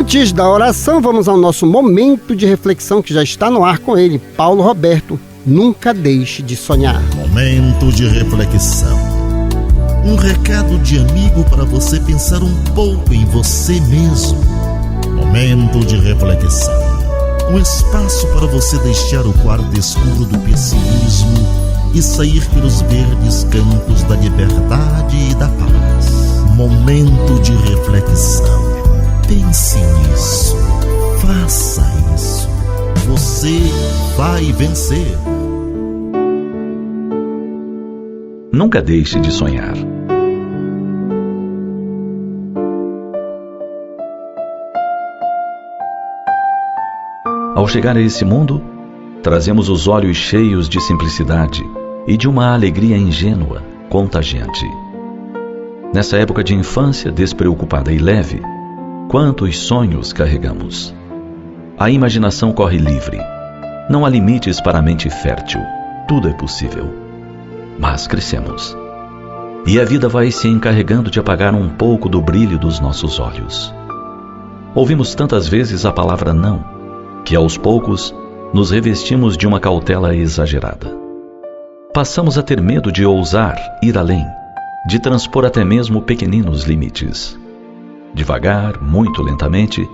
Antes da oração, vamos ao nosso momento de reflexão que já está no ar com ele, Paulo Roberto. Nunca deixe de sonhar. Momento de reflexão. Um recado de amigo para você pensar um pouco em você mesmo. Momento de reflexão. Um espaço para você deixar o quarto escuro do pessimismo e sair pelos verdes campos da liberdade e da paz. Momento de reflexão. Pense nisso. Faça isso. Você vai vencer. Nunca deixe de sonhar. Ao chegar a esse mundo, trazemos os olhos cheios de simplicidade e de uma alegria ingênua, contagiante. Nessa época de infância despreocupada e leve, quantos sonhos carregamos? A imaginação corre livre. Não há limites para a mente fértil. Tudo é possível. Mas crescemos. E a vida vai se encarregando de apagar um pouco do brilho dos nossos olhos. Ouvimos tantas vezes a palavra não, que aos poucos nos revestimos de uma cautela exagerada. Passamos a ter medo de ousar ir além, de transpor até mesmo pequeninos limites. Devagar, muito lentamente,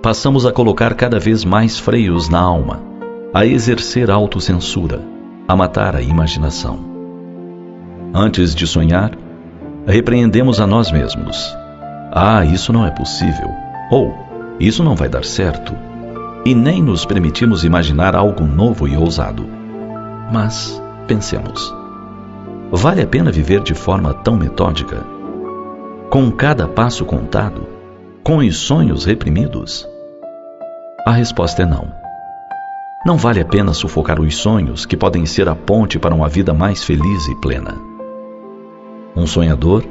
passamos a colocar cada vez mais freios na alma, a exercer autocensura, a matar a imaginação. Antes de sonhar, repreendemos a nós mesmos. Ah, isso não é possível. Ou, isso não vai dar certo. E nem nos permitimos imaginar algo novo e ousado. Mas, pensemos. Vale a pena viver de forma tão metódica? Com cada passo contado? Com os sonhos reprimidos? A resposta é não. Não vale a pena sufocar os sonhos que podem ser a ponte para uma vida mais feliz e plena. Um sonhador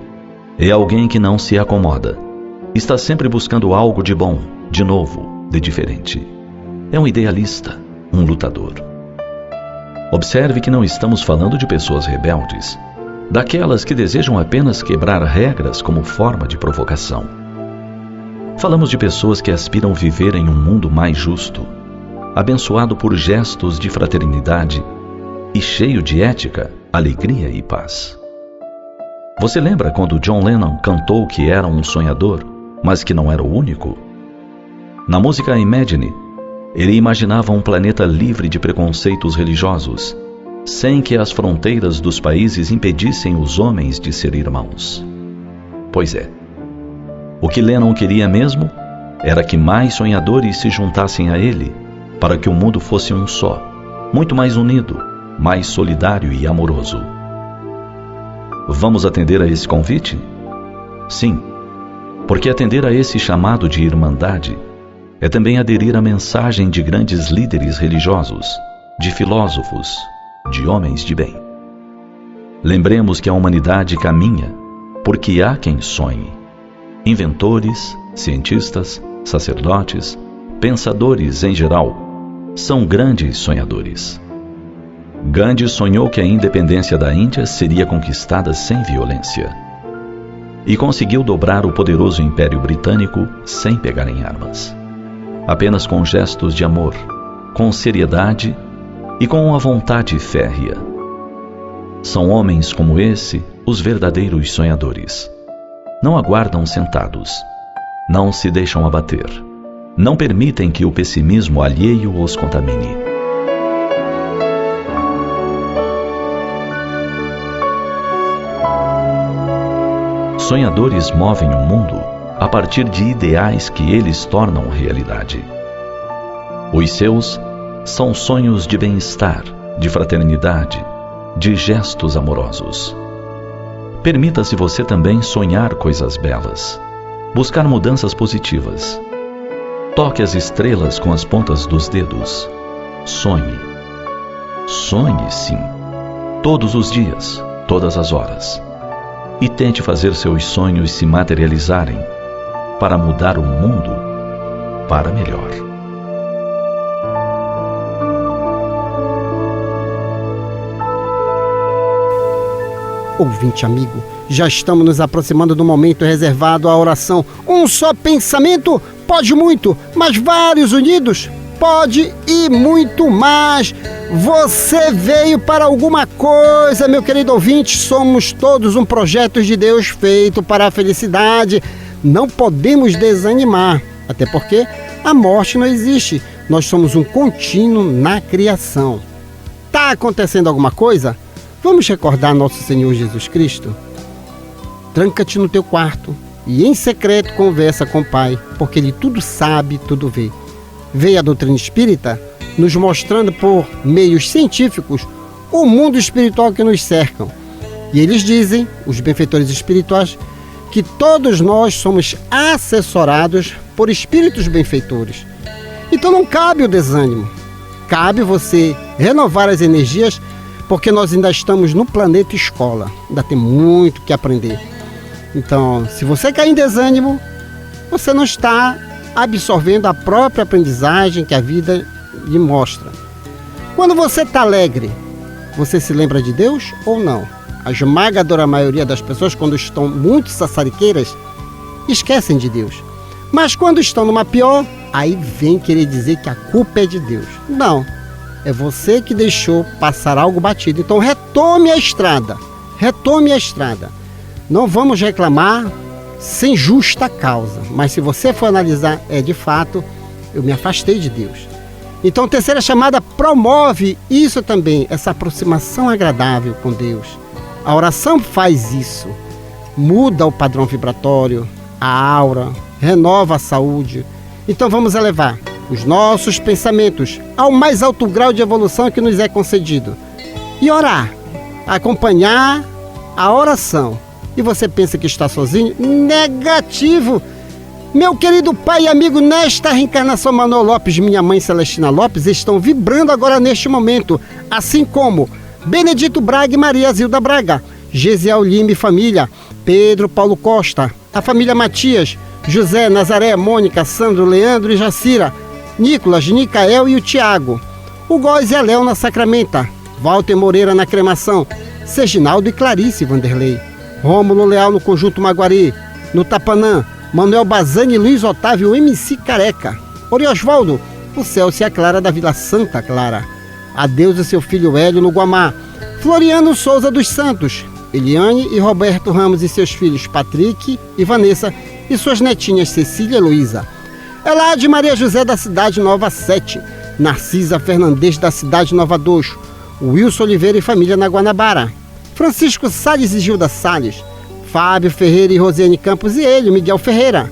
é alguém que não se acomoda. Está sempre buscando algo de bom, de novo, de diferente. É um idealista, um lutador. Observe que não estamos falando de pessoas rebeldes, daquelas que desejam apenas quebrar regras como forma de provocação. Falamos de pessoas que aspiram viver em um mundo mais justo, abençoado por gestos de fraternidade e cheio de ética, alegria e paz. Você lembra quando John Lennon cantou que era um sonhador, mas que não era o único? Na música Imagine, ele imaginava um planeta livre de preconceitos religiosos, sem que as fronteiras dos países impedissem os homens de ser irmãos. Pois é, o que Lennon queria mesmo era que mais sonhadores se juntassem a ele, para que o mundo fosse um só, muito mais unido, mais solidário e amoroso. Vamos atender a esse convite? Sim, porque atender a esse chamado de irmandade é também aderir à mensagem de grandes líderes religiosos, de filósofos, de homens de bem. Lembremos que a humanidade caminha porque há quem sonhe. Inventores, cientistas, sacerdotes, pensadores em geral, são grandes sonhadores. Gandhi sonhou que a independência da Índia seria conquistada sem violência. E conseguiu dobrar o poderoso Império Britânico sem pegar em armas. Apenas com gestos de amor, com seriedade e com uma vontade férrea. São homens como esse os verdadeiros sonhadores. Não aguardam sentados, não se deixam abater, não permitem que o pessimismo alheio os contamine. Sonhadores movem o mundo a partir de ideais que eles tornam realidade. Os seus são sonhos de bem-estar, de fraternidade, de gestos amorosos. Permita-se você também sonhar coisas belas, buscar mudanças positivas. Toque as estrelas com as pontas dos dedos. Sonhe. Sonhe, sim. Todos os dias, todas as horas. E tente fazer seus sonhos se materializarem para mudar o mundo para melhor. Ouvinte amigo, já estamos nos aproximando do momento reservado à oração. Um só pensamento Pode muito, mas vários unidos? Pode e muito mais. Você veio para alguma coisa, meu querido ouvinte. Somos todos um projeto de Deus feito para a felicidade. Não podemos desanimar, até porque a morte não existe. Nós somos um contínuo na criação. Está acontecendo alguma coisa? Vamos recordar nosso Senhor Jesus Cristo? Tranca-te no teu quarto e em secreto conversa com o Pai, porque Ele tudo sabe, tudo vê. Veio a doutrina espírita nos mostrando por meios científicos o mundo espiritual que nos cercam. E eles dizem, os benfeitores espirituais, que todos nós somos assessorados por espíritos benfeitores. Então não cabe o desânimo. Cabe você renovar as energias, porque nós ainda estamos no planeta escola. Ainda tem muito que aprender. Então, se você cair em desânimo, você não está absorvendo a própria aprendizagem que a vida lhe mostra. Quando você está alegre, você se lembra de Deus ou não? A esmagadora maioria das pessoas, quando estão muito sassariqueiras, esquecem de Deus. Mas quando estão numa pior, aí vem querer dizer que a culpa é de Deus. Não, é você que deixou passar algo batido. Então retome a estrada, retome a estrada. Não vamos reclamar sem justa causa, mas se você for analisar, de fato, eu me afastei de Deus. Então, terceira chamada promove isso também, essa aproximação agradável com Deus. A oração faz isso, muda o padrão vibratório, a aura, renova a saúde. Então vamos elevar os nossos pensamentos ao mais alto grau de evolução que nos é concedido. E orar, acompanhar a oração. E você pensa que está sozinho? Negativo! Meu querido pai e amigo, nesta reencarnação, Manuel Lopes, minha mãe Celestina Lopes, estão vibrando agora neste momento, assim como Benedito Braga e Maria Zilda Braga, Gesiel Lima e família, Pedro Paulo Costa, a família Matias, José, Nazaré, Mônica, Sandro, Leandro e Jacira, Nicolas, Nicael e o Tiago, o Góis e a Léo na Sacramenta, Walter Moreira na Cremação, Serginaldo e Clarice Vanderlei, Rômulo Leal no Conjunto Maguari, no Tapanã, Manuel Bazani e Luiz Otávio MC Careca, Oriosvaldo, o Celso e a Clara da Vila Santa Clara, Adeus e seu filho Hélio no Guamá, Floriano Souza dos Santos, Eliane e Roberto Ramos e seus filhos Patrick e Vanessa e suas netinhas Cecília e Luísa, Elade Maria José da Cidade Nova 7, Narcisa Fernandes da Cidade Nova 2, Wilson Oliveira e família na Guanabara, Francisco Salles e Gilda Salles, Fábio Ferreira e Rosiane Campos e ele, Miguel Ferreira,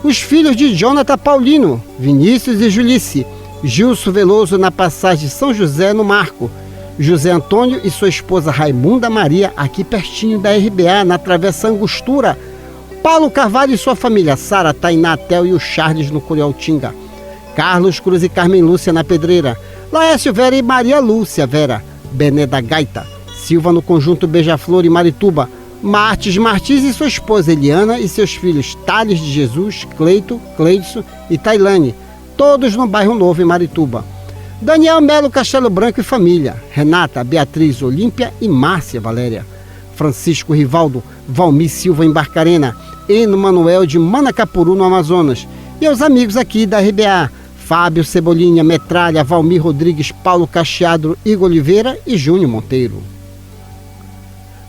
os filhos de Jonathan Paulino, Vinícius e Julice, Gilson Veloso na passagem de São José no Marco, José Antônio e sua esposa Raimunda Maria, aqui pertinho da RBA, na Travessa Angostura, Paulo Carvalho e sua família, Sara, Tainá, Tel e o Charles no Curialtinga, Carlos Cruz e Carmen Lúcia na Pedreira, Laércio Vera e Maria Lúcia Vera, Bené da Gaita, Silva no Conjunto Beija-Flor e Marituba, Martins Martins e sua esposa Eliana e seus filhos Thales de Jesus, Cleito, Cleidson e Tailane, todos no Bairro Novo em Marituba. Daniel Melo Castelo Branco e família, Renata, Beatriz, Olímpia e Márcia Valéria, Francisco Rivaldo, Valmir Silva em Barcarena, Eno Manuel de Manacapuru no Amazonas, e aos amigos aqui da RBA, Fábio Cebolinha, Metralha, Valmir Rodrigues, Paulo Cacheado, Igor Oliveira e Júnior Monteiro.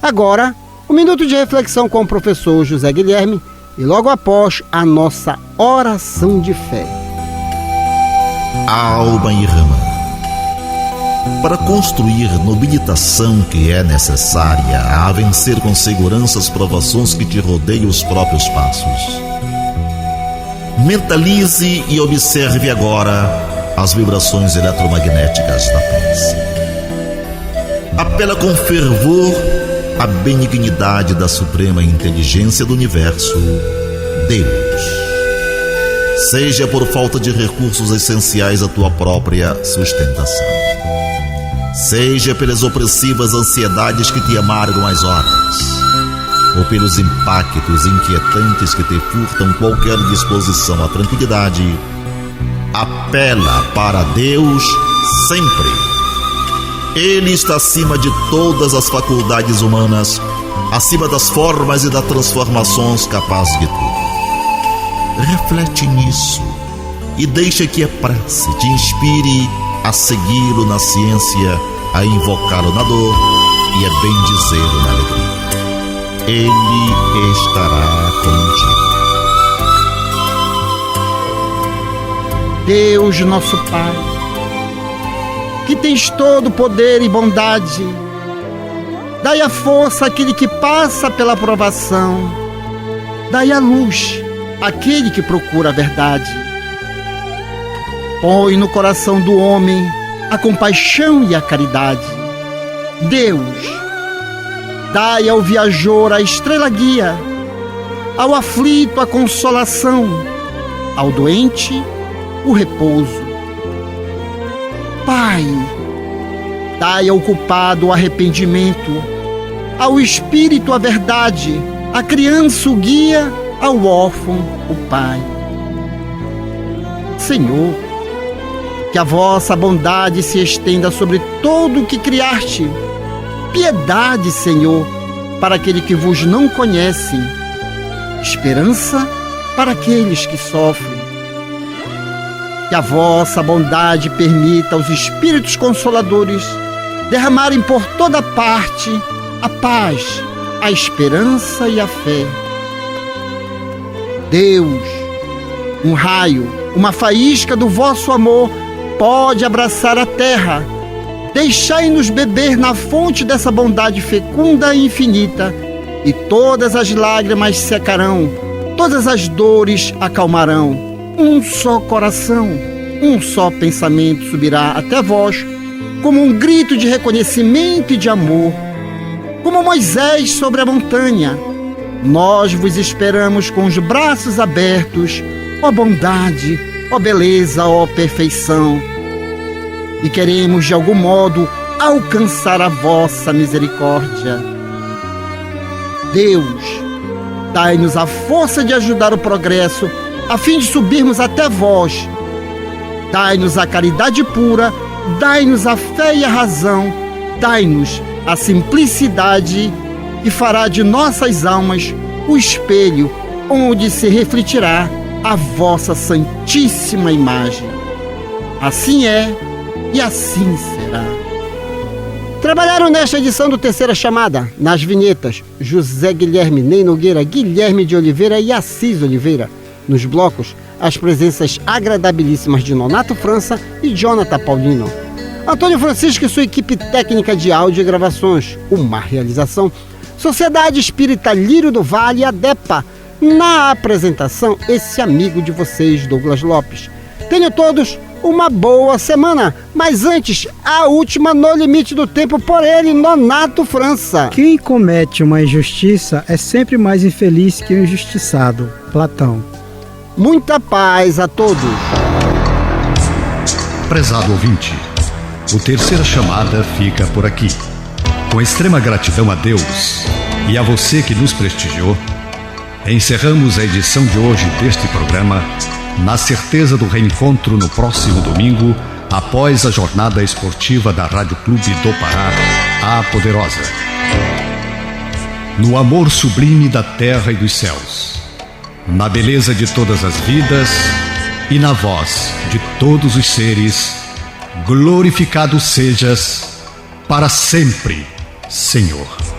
Agora, um minuto de reflexão com o professor José Guilherme e logo após a nossa oração de fé. Alma irmã, para construir nobilitação que é necessária a vencer com segurança as provações que te rodeiam os próprios passos. Mentalize e observe agora as vibrações eletromagnéticas da prece. Apela com fervor a benignidade da suprema inteligência do universo, Deus. Seja por falta de recursos essenciais à tua própria sustentação, seja pelas opressivas ansiedades que te amargam as horas, ou pelos impactos inquietantes que te furtam qualquer disposição à tranquilidade, apela para Deus sempre. Ele está acima de todas as faculdades humanas, acima das formas e das transformações capazes de tudo. Reflete nisso e deixa que a prece te inspire a segui-lo na ciência, a invocá-lo na dor e a bendizê-lo na alegria. Ele estará contigo. Deus, nosso Pai, que tens todo poder e bondade, dai a força àquele que passa pela provação, dai a luz àquele que procura a verdade. Põe no coração do homem a compaixão e a caridade. Deus, dai ao viajor a estrela guia, ao aflito a consolação, ao doente o repouso. Pai, dai ao culpado o arrependimento, ao espírito a verdade, à criança o guia, ao órfão o pai. Senhor, que a vossa bondade se estenda sobre todo o que criaste. Piedade, Senhor, para aquele que vos não conhece. Esperança para aqueles que sofrem. Que a vossa bondade permita aos Espíritos Consoladores derramarem por toda parte a paz, a esperança e a fé. Deus, um raio, uma faísca do vosso amor pode abraçar a terra. Deixai-nos beber na fonte dessa bondade fecunda e infinita, e todas as lágrimas secarão, todas as dores acalmarão. Um só coração, um só pensamento subirá até vós, como um grito de reconhecimento e de amor. Como Moisés sobre a montanha, nós vos esperamos com os braços abertos, ó bondade, ó beleza, ó perfeição. E queremos de algum modo alcançar a vossa misericórdia. Deus, dai-nos a força de ajudar o progresso, a fim de subirmos até vós. Dai-nos a caridade pura, dai-nos a fé e a razão, dai-nos a simplicidade, e fará de nossas almas o espelho onde se refletirá a vossa santíssima imagem. Assim é e assim será. Trabalharam nesta edição do Terceira Chamada, nas vinhetas, José Guilherme, Ney Nogueira, Guilherme de Oliveira e Assis Oliveira. Nos blocos, as presenças agradabilíssimas de Nonato França e Jonathan Paulino. Antônio Francisco e sua equipe técnica de áudio e gravações. Uma realização Sociedade Espírita Lírio do Vale, ADEPA. Na apresentação, esse amigo de vocês, Douglas Lopes. Tenham todos uma boa semana, mas antes, a última no limite do tempo por ele, Nonato França. Quem comete uma injustiça é sempre mais infeliz que o injustiçado. Platão. Muita paz a todos. Prezado ouvinte, o Terceira Chamada fica por aqui. Com extrema gratidão a Deus e a você que nos prestigiou, encerramos a edição de hoje deste programa na certeza do reencontro no próximo domingo, após a jornada esportiva da Rádio Clube do Pará, a Poderosa. No amor sublime da terra e dos céus, na beleza de todas as vidas e na voz de todos os seres, glorificado sejas para sempre, Senhor.